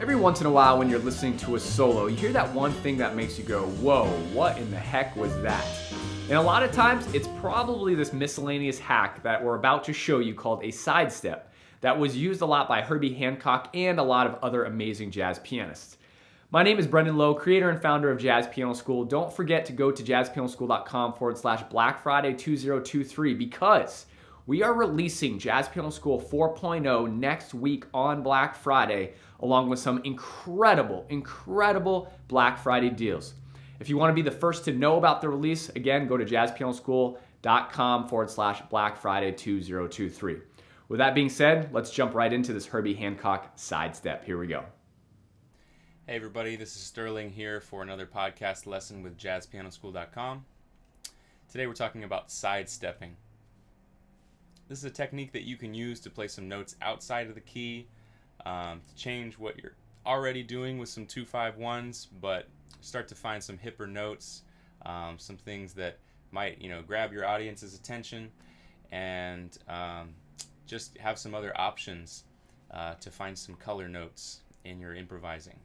Every once in a while when you're listening to a solo, you hear that one thing that makes you go, whoa, what in the heck was that? And a lot of times, it's probably this miscellaneous hack that we're about to show you called a sidestep that was used a lot by Herbie Hancock and a lot of other amazing jazz pianists. My name is Brendan Lowe, creator and founder of Jazz Piano School. Don't forget to go to jazzpianoschool.com/Black Friday 2023 because we are releasing Jazz Piano School 4.0 next week on Black Friday, along with some incredible Black Friday deals. If you want to be the first to know about the release, again, go to jazzpianoschool.com/Black Friday 2023. With that being said, let's jump right into this Herbie Hancock sidestep. Here we go. Hey everybody, this is Sterling here for another podcast lesson with jazzpianoschool.com. Today we're talking about sidestepping. This is a technique that you can use to play some notes outside of the key, to change what you're already doing with some 2-5-1s, but start to find some hipper notes, some things that might, grab your audience's attention, and just have some other options to find some color notes in your improvising.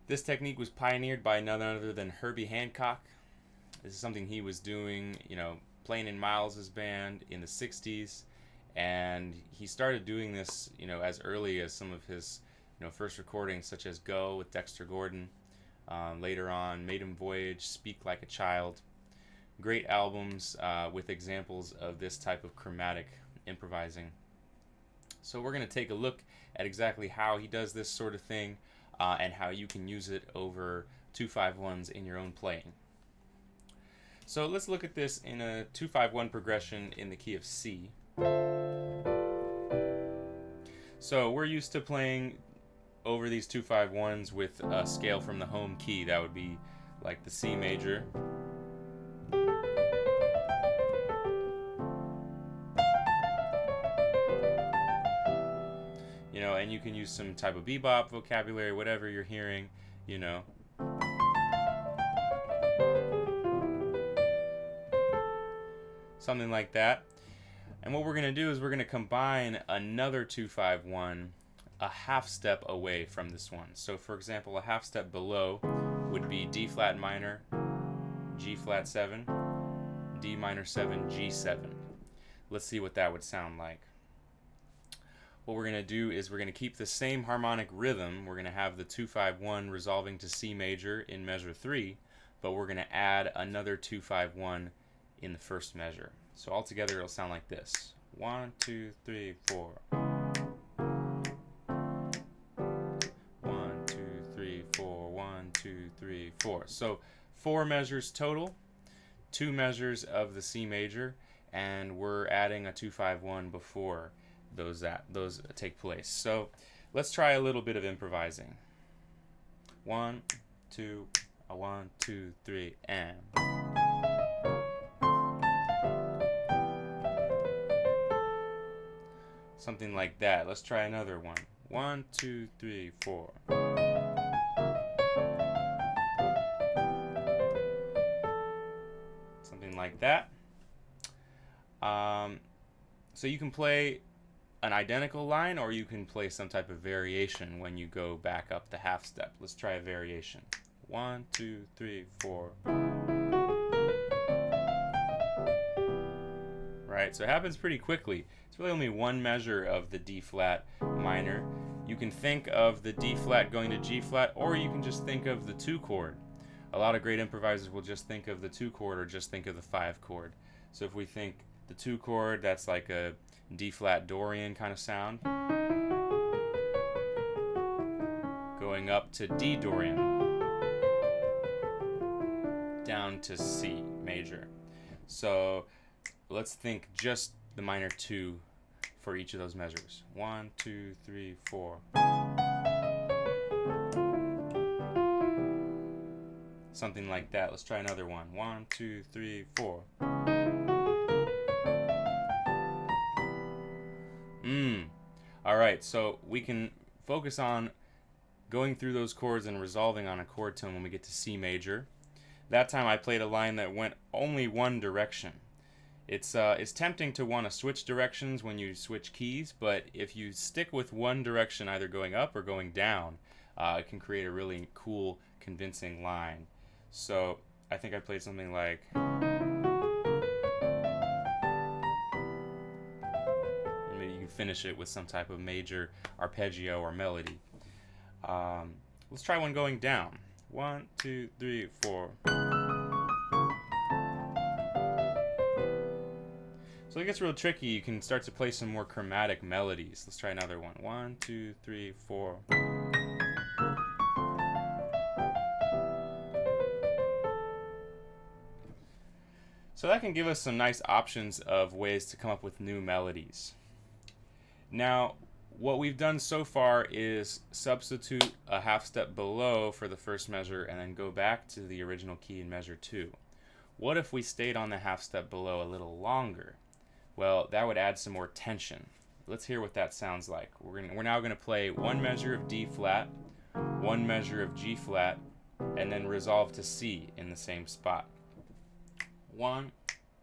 This technique was pioneered by none other than Herbie Hancock. This is something he was doing, playing in Miles's band in the 60s, and he started doing this, as early as some of his, first recordings, such as Go with Dexter Gordon. Later on, Maiden Voyage, Speak Like a Child. Great albums with examples of this type of chromatic improvising. So we're going to take a look at exactly how he does this sort of thing, and how you can use it over 2-5-1s in your own playing. So let's look at this in a 2-5-1 progression in the key of C. So we're used to playing over these 2-5-1s with a scale from the home key. That would be like the C major. And you can use some type of bebop vocabulary, whatever you're hearing, something like that. And what we're going to do is we're going to combine another 2-5-1 a half step away from this one. So for example, a half step below would be D flat minor, G flat 7, D minor 7, G7. Let's see what that would sound like. What we're going to do is we're going to keep the same harmonic rhythm. We're going to have the 2-5-1 resolving to C major in measure 3, but we're going to add another 2-5-1 in the first measure. So altogether it'll sound like this. 1, 2, 3, 4. 1, 2, 3, 4. 1, 2, 3, 4. So 4 measures total, 2 measures of the C major, and we're adding a 2-5-1 before those take place. So let's try a little bit of improvising. 1, 2, 1, 2, 3, and. Something like that. Let's try another one. 1, 2, 3, 4. Something like that. So you can play an identical line, or you can play some type of variation when you go back up the half step. Let's try a variation. 1, 2, 3, 4. Right, so it happens pretty quickly. It's really only one measure of the D flat minor. You can think of the D flat going to G flat, or you can just think of the 2 chord. A lot of great improvisers will just think of the 2 chord or just think of the 5 chord. So if we think the 2 chord, that's like a D flat Dorian kind of sound, going up to D Dorian, down to C major. So let's think just the minor 2 for each of those measures. 1, 2, 3, 4. Something like that. Let's try another one. 1, 2, 3, 4. Alright, so we can focus on going through those chords and resolving on a chord tone when we get to C major. That time I played a line that went only one direction. It's tempting to want to switch directions when you switch keys, but if you stick with one direction, either going up or going down, it can create a really cool, convincing line. So I think I played something like. Maybe you can finish it with some type of major arpeggio or melody. Let's try one going down. 1, 2, 3, 4. So it gets real tricky. You can start to play some more chromatic melodies. Let's try another one. 1, 2, 3, 4. So that can give us some nice options of ways to come up with new melodies. Now, what we've done so far is substitute a half step below for the first measure and then go back to the original key in measure 2. What if we stayed on the half step below a little longer? Well, that would add some more tension. Let's hear what that sounds like. We're now going to play one measure of D flat, one measure of G flat, and then resolve to C in the same spot. 1,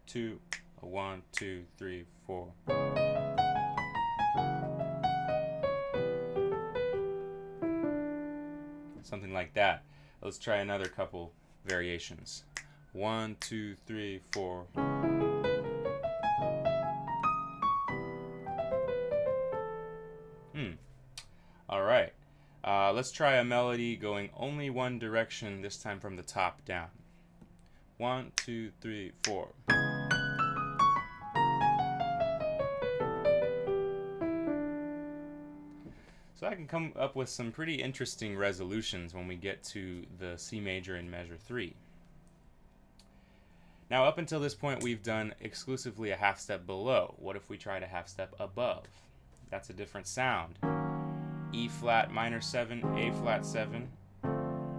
2, 1, 2, 3, 4. Something like that. Let's try another couple variations. 1, 2, 3, 4. All right. Let's try a melody going only one direction, this time from the top down. 1, 2, 3, 4. So I can come up with some pretty interesting resolutions when we get to the C major in measure 3. Now up until this point we've done exclusively a half step below. What if we tried a half step above? That's a different sound. E flat minor 7, A flat 7,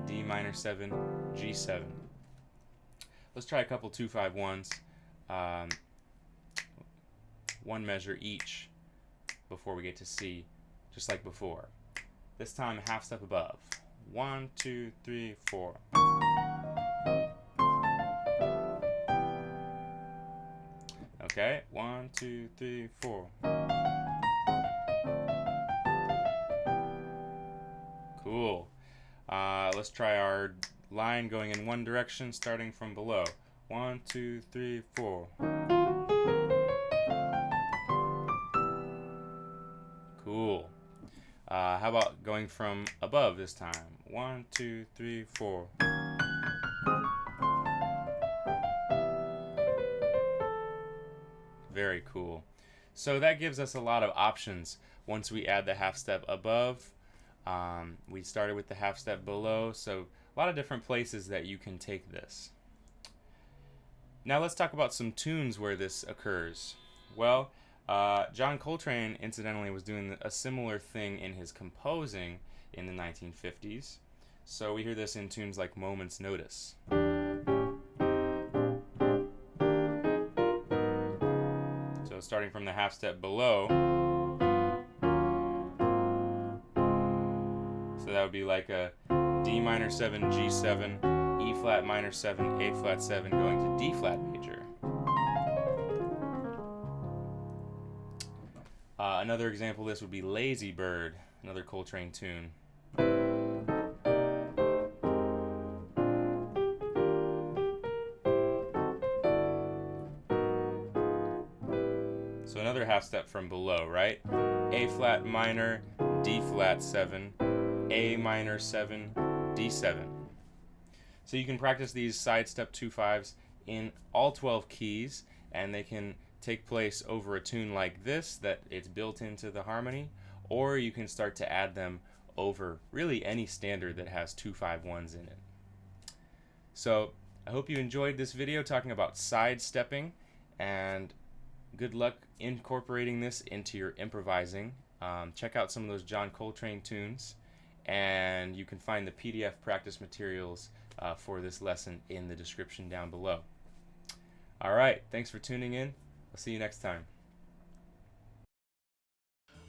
D minor 7, G7. Let's try a couple 2-5-1s, one measure each before we get to C, just like before. This time half step above. 1, 2, 3, 4. Okay, 1, 2, 3, 4. Cool. Let's try our line going in one direction, starting from below. 1, 2, 3, 4. Cool. How about going from above this time? 1, 2, 3, 4. Very cool. So that gives us a lot of options once we add the half step above. We started with the half step below, so a lot of different places that you can take this. Now let's talk about some tunes where this occurs. Well, John Coltrane, incidentally, was doing a similar thing in his composing in the 1950s. So we hear this in tunes like Moment's Notice. So starting from the half step below, so that would be like a D minor 7, G7, E flat minor 7, A flat 7, going to D flat major. Another example of this would be Lazy Bird, another Coltrane tune. So another half step from below, right? A flat minor, D flat 7, A minor 7, D7. So you can practice these sidestep 2/5s in all 12 keys, and they can take place over a tune like this that it's built into the harmony, or you can start to add them over really any standard that has 2/5-1s in it. So I hope you enjoyed this video talking about sidestepping, and good luck incorporating this into your improvising. Check out some of those John Coltrane tunes, and you can find the PDF practice materials for this lesson in the description down below. All right, thanks for tuning in. I'll see you next time.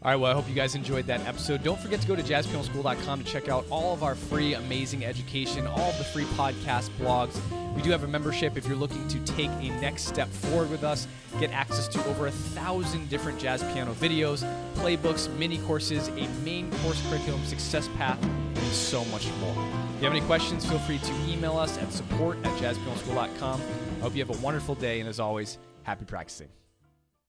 All right, well, I hope you guys enjoyed that episode. Don't forget to go to jazzpianoschool.com to check out all of our free, amazing education, all of the free podcast blogs. We do have a membership if you're looking to take a next step forward with us. Get access to over 1,000 different jazz piano videos, playbooks, mini courses, a main course curriculum, success path, and so much more. If you have any questions, feel free to email us at support@jazzpianoschool.com. I hope you have a wonderful day, and as always, happy practicing.